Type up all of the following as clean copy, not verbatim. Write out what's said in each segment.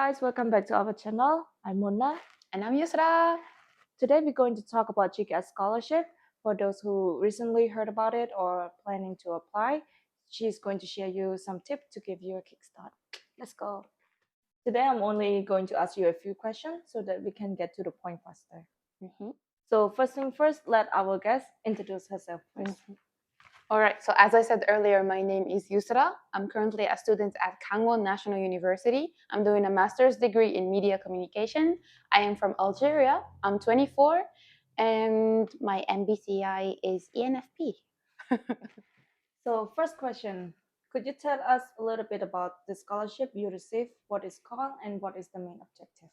guys, welcome back to our channel. I'm Mona. And I'm Yusra. Today we're going to talk about GKS scholarship. For those who recently heard about it or planning to apply, she's going to share you some tips to give you a kickstart. Let's go. Today I'm only going to ask you a few questions so that we can get to the point faster. So first thing first, let our guest introduce herself first. All right, so as I said earlier, my name is Yusra. I'm currently a student at Kangwon National University. I'm doing a master's degree in media communication. I am from Algeria. I'm 24, and my MBTI is ENFP. So first question, could you tell us a little bit about the scholarship you received, what it's called, and what is the main objective?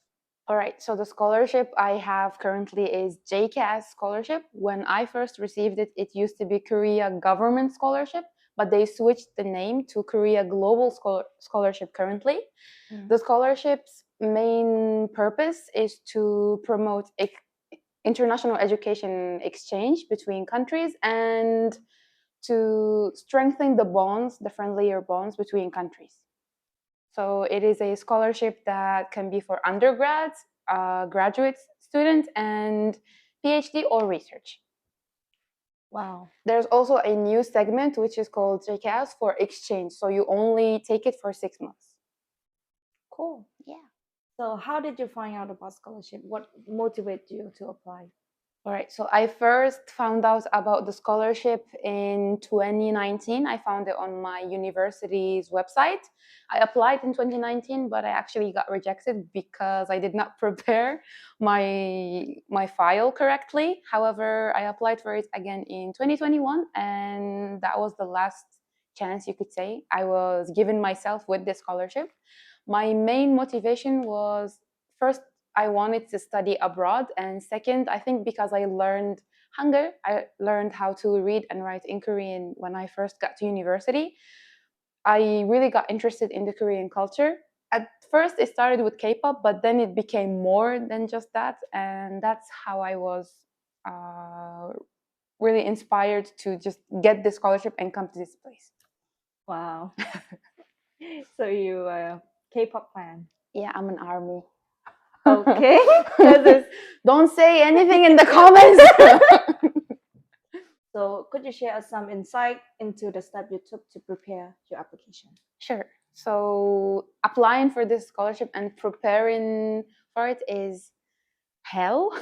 All right, so the scholarship I have currently is GKS scholarship. When I first received it, it used to be Korea Government Scholarship, but they switched the name to Korea Global Scholarship currently. The scholarship's main purpose is to promote international education exchange between countries and to strengthen the bonds, the friendlier bonds between countries. So it is a scholarship that can be for undergrads, graduate students, and PhD or research. Wow. There's also a new segment which is called GKS for exchange. So you only take it for 6 months. Cool. Yeah. So how did you find out about scholarship? What motivated you to apply? All right, so I first found out about the scholarship in 2019. I found it on my university's website. I applied in 2019, but I actually got rejected because I did not prepare my file correctly. However, I applied for it again in 2021, and that was the last chance, you could say, I was given myself with this scholarship. My main motivation was, first, I wanted to study abroad, and second, I think because I learned Hangul, I learned how to read and write in Korean when I first got to university. I really got interested in the Korean culture. At first, it started with K-pop, but then it became more than just that, and that's how I was really inspired to just get this scholarship and come to this place. Wow. So you are a K-pop fan? Yeah, I'm an ARMY. Okay. Don't say anything in the comments. So could you share us some insight into the step you took to prepare your application? Sure. So applying for this scholarship and preparing for it is hell.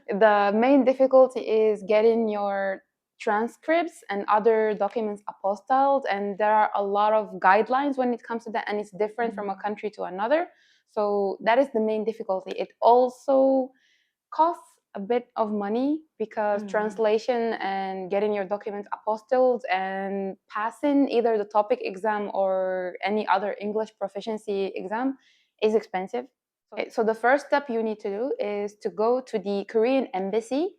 The main difficulty is getting your transcripts and other documents apostilled, and there are a lot of guidelines when it comes to that, and it's different from a country to another. So that is the main difficulty. It also costs a bit of money because translation and getting your documents apostilled and passing either the topic exam or any other English proficiency exam is expensive. So the first step you need to do is to go to the Korean embassy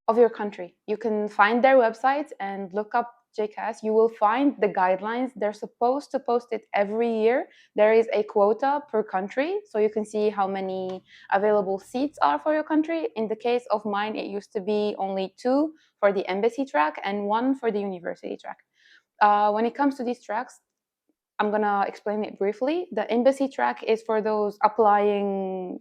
of your country. You can find their website and look up GKS. You will find the guidelines. They're supposed to post it every year. There is a quota per country, so you can see how many available seats are for your country. In the case of mine, it used to be only 2 for the embassy track and 1 for the university track. When it comes to these tracks, I'm gonna explain it briefly. The embassy track is for those applying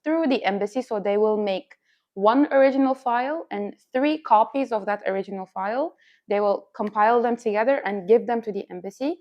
through the embassy, so they will make 1 original file and 3 copies of that original file. They will compile them together and give them to the embassy.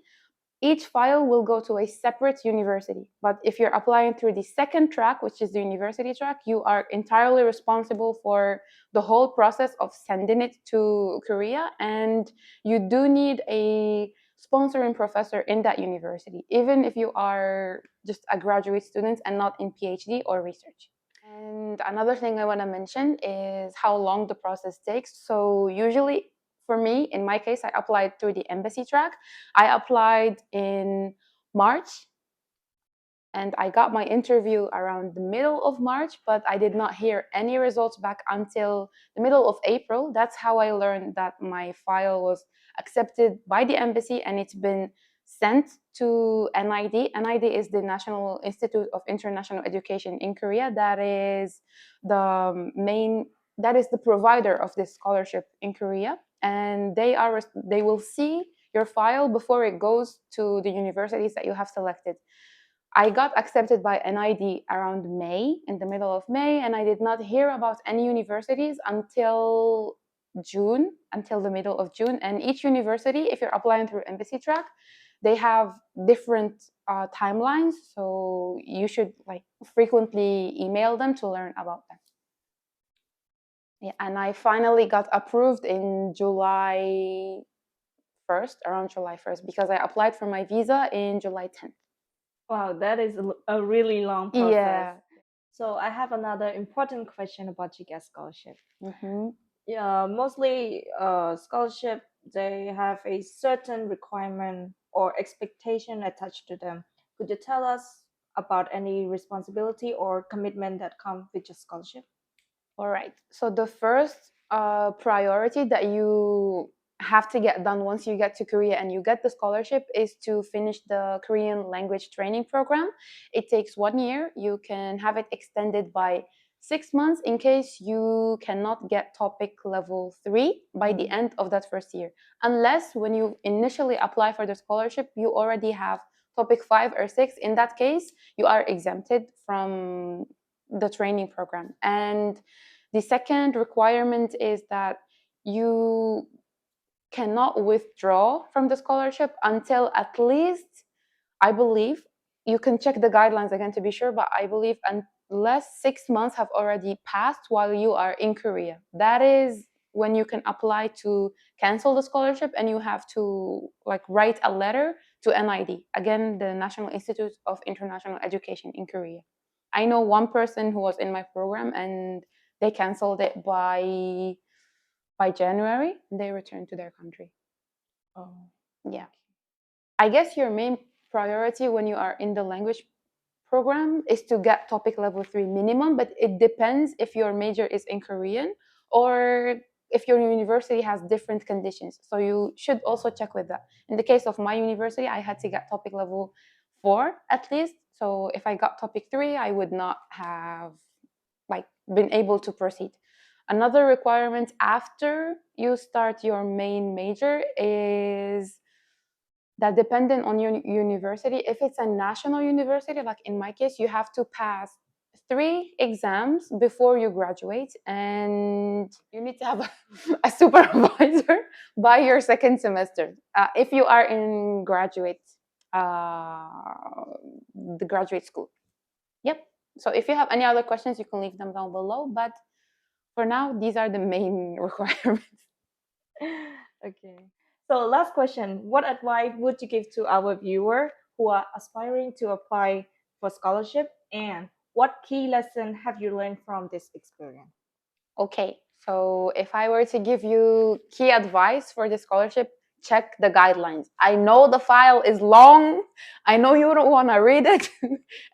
Each file will go to a separate university. But if you're applying through the second track, which is the university track, you are entirely responsible for the whole process of sending it to Korea. And you do need a sponsoring professor in that university, even if you are just a graduate student and not in PhD or research. And another thing I want to mention is how long the process takes. So usually, for me, in my case, I applied through the embassy track. I applied in March, and I got my interview around the middle of March, but I did not hear any results back until the middle of April. That's how I learned that my file was accepted by the embassy and it's been sent to NID. NID is the National Institute of International Education in Korea. That is the provider of this scholarship in Korea, and they will see your file before it goes to the universities that you have selected. I got accepted by NID around May, in the middle of May, and I did not hear about any universities until June, until the middle of June. And each university, if you're applying through embassy track, they have different timelines, so you should like frequently email them to learn about them. Yeah, and I finally got approved in July 1st, around July 1st, because I applied for my visa in July 10th. Wow, that is a really long process. Yeah. So I have another important question about GKS scholarship. Mm-hmm. Yeah, mostly scholarship, they have a certain requirement or expectation attached to them. Could you tell us about any responsibility or commitment that come with your scholarship? All right. So the first priority that you have to get done once you get to Korea and you get the scholarship is to finish the Korean language training program. It takes 1 year. You can have it extended by 6 months in case you cannot get topic level 3 by the end of that first year. Unless when you initially apply for the scholarship, you already have topic 5 or 6. In that case, you are exempted from the training program. And the second requirement is that you cannot withdraw from the scholarship until at least, I believe, you can check the guidelines again to be sure, but I believe unless 6 months have already passed while you are in Korea. That is when you can apply to cancel the scholarship, and you have to like write a letter to NID, again, the National Institute of International Education in Korea. I know one person who was in my program and they canceled it by January and they returned to their country. Oh, Yeah. I guess your main priority when you are in the language program is to get topic level 3 minimum, but it depends if your major is in Korean or if your university has different conditions. So you should also check with that. In the case of my university, I had to get topic level 4 at least. So if I got topic 3, I would not have like been able to proceed. Another requirement after you start your main major is that dependent on your university, if it's a national university, like in my case, you have to pass 3 exams before you graduate, and you need to have a supervisor by your second semester if you are in uh, the graduate school. Yep. So if you have any other questions, you can leave them down below, but for now, these are the main requirements. okay. So last question, what advice would you give to our viewer who are aspiring to apply for scholarship, and what key lesson have you learned from this experience? Okay, so if I were to give you key advice for the scholarship, check the guidelines. I know the file is long. I know you don't want to read it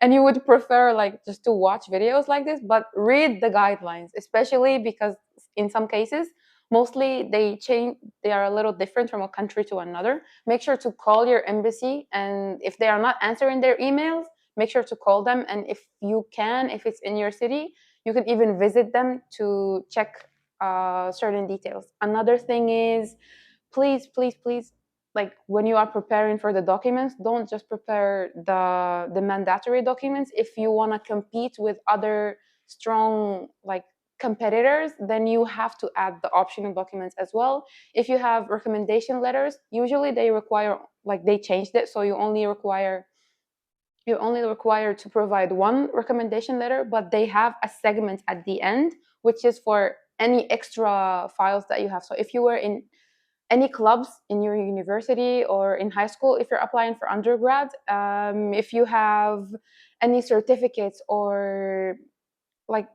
and you would prefer like just to watch videos like this, but read the guidelines, especially because in some cases, mostly they are a little different from a country to another. Make sure to call your embassy, and if they are not answering their emails, make sure to call them, and if you can, if it's in your city, you can even visit them to check certain details. Another thing is, please, please, please, like when you are preparing for the documents, don't just prepare the mandatory documents. If you want to compete with other strong like competitors, then you have to add the optional documents as well. If you have recommendation letters, usually they require, like they changed it, so you're only required to provide one recommendation letter, but they have a segment at the end, which is for any extra files that you have. So if you were in any clubs in your university or in high school, if you're applying for undergrad, if you have any certificates or like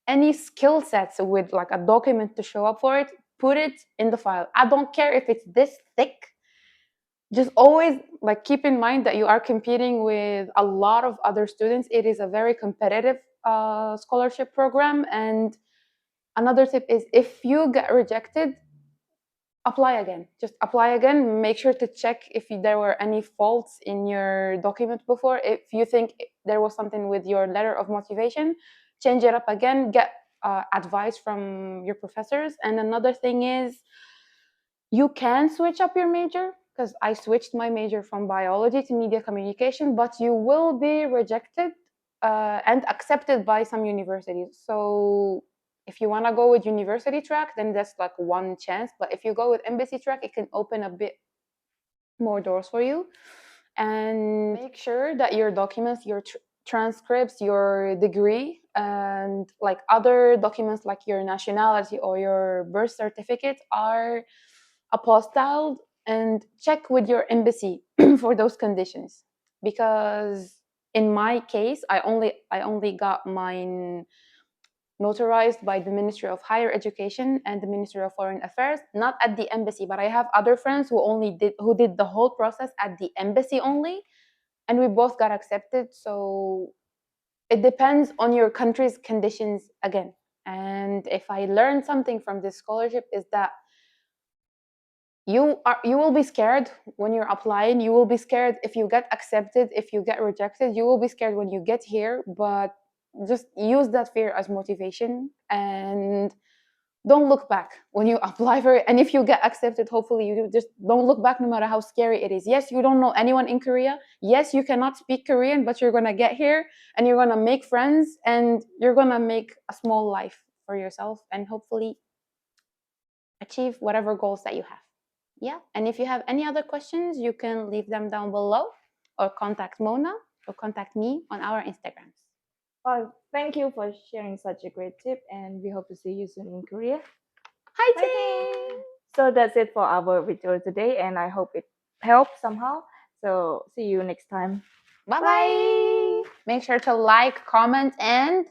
any skill sets with like a document to show up for it, put it in the file. I don't care if it's this thick, just always like keep in mind that you are competing with a lot of other students. It is a very competitive scholarship program. And another tip is, if you get rejected, apply again. Just apply again. Make sure to check if there were any faults in your document before. If you think there was something with your letter of motivation, change it up again. Get advice from your professors. And another thing is, you can switch up your major. because I switched my major from biology to media communication, but you will be rejected and accepted by some universities. So if you want to go with university track, then that's like one chance. But if you go with embassy track, it can open a bit more doors for you. And make sure that your documents, your transcripts, your degree, and like other documents like your nationality or your birth certificate are apostilled, and check with your embassy for those conditions. Because in my case, I only got mine notarized by the Ministry of Higher Education and the Ministry of Foreign Affairs, not at the embassy. But I have other friends who did the whole process at the embassy only, and we both got accepted. So it depends on your country's conditions again. And if I learned something from this scholarship is that you will be scared when you're applying. You will be scared if you get accepted, if you get rejected. You will be scared when you get here, but just use that fear as motivation and don't look back when you apply for it. And if you get accepted, hopefully you do, just don't look back no matter how scary it is. Yes, you don't know anyone in Korea. Yes, you cannot speak Korean, but you're going to get here and you're going to make friends and you're going to make a small life for yourself and hopefully achieve whatever goals that you have. Yeah. And if you have any other questions, you can leave them down below or contact Mona or contact me on our Instagrams. Well, thank you for sharing such a great tip, and we hope to see you soon in Korea. Hi, Fighting! So that's it for our video today, and I hope it helped somehow. So see you next time. Bye bye. Make sure to like, comment, and